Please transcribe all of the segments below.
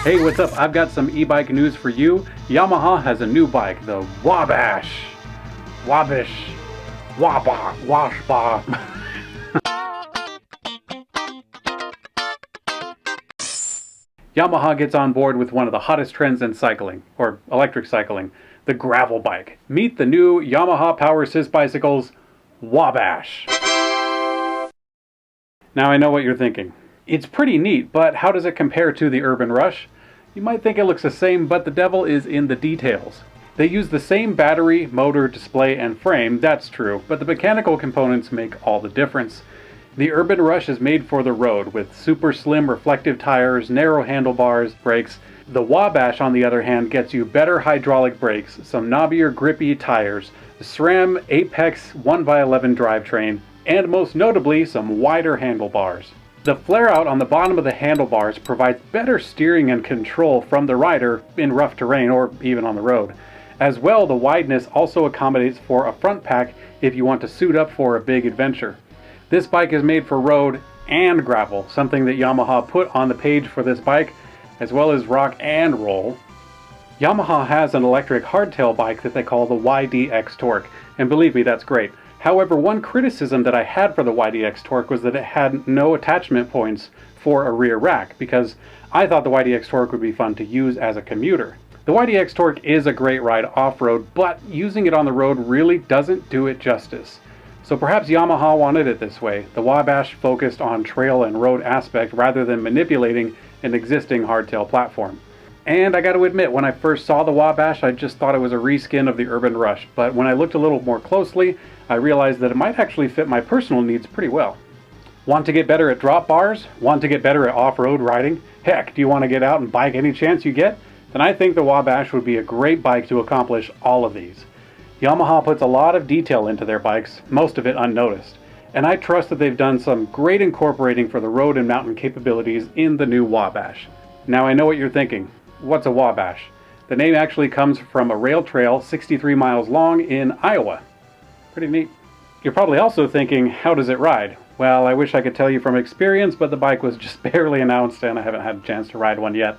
Hey, what's up? I've got some e-bike news for you. Yamaha has a new bike, the Wabash. Wabash. Washba. Yamaha gets on board with one of the hottest trends in cycling, or electric cycling, the gravel bike. Meet the new Yamaha Power Assist bicycles, Wabash. Now I know what you're thinking. It's pretty neat, but how does it compare to the Urban Rush? You might think it looks the same, but the devil is in the details. They use the same battery, motor, display, and frame, that's true, but the mechanical components make all the difference. The Urban Rush is made for the road, with super slim reflective tires, narrow handlebars, brakes. The Wabash, on the other hand, gets you better hydraulic brakes, some knobbier, grippy tires, the SRAM Apex 1x11 drivetrain, and most notably, some wider handlebars. The flare-out on the bottom of the handlebars provides better steering and control from the rider in rough terrain or even on the road. As well, the wideness also accommodates for a front pack if you want to suit up for a big adventure. This bike is made for road and gravel, something that Yamaha put on the page for this bike, as well as rock and roll. Yamaha has an electric hardtail bike that they call the XD Torque, and believe me, that's great. However, one criticism that I had for the XD Torque was that it had no attachment points for a rear rack, because I thought the XD Torque would be fun to use as a commuter. The XD Torque is a great ride off-road, but using it on the road really doesn't do it justice. So perhaps Yamaha wanted it this way. The Wabash focused on trail and road aspect rather than manipulating an existing hardtail platform. And I got to admit, when I first saw the Wabash, I just thought it was a reskin of the Urban Rush, but when I looked a little more closely, I realized that it might actually fit my personal needs pretty well. Want to get better at drop bars? Want to get better at off-road riding? Heck, do you want to get out and bike any chance you get? Then I think the Wabash would be a great bike to accomplish all of these. Yamaha puts a lot of detail into their bikes, most of it unnoticed, and I trust that they've done some great incorporating for the road and mountain capabilities in the new Wabash. Now I know what you're thinking. What's a Wabash? The name actually comes from a rail trail 63 miles long in Iowa. Pretty neat. You're probably also thinking, how does it ride? Well, I wish I could tell you from experience, but the bike was just barely announced and I haven't had a chance to ride one yet.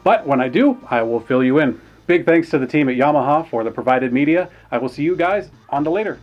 But when I do, I will fill you in. Big thanks to the team at Yamaha for the provided media. I will see you guys on to later.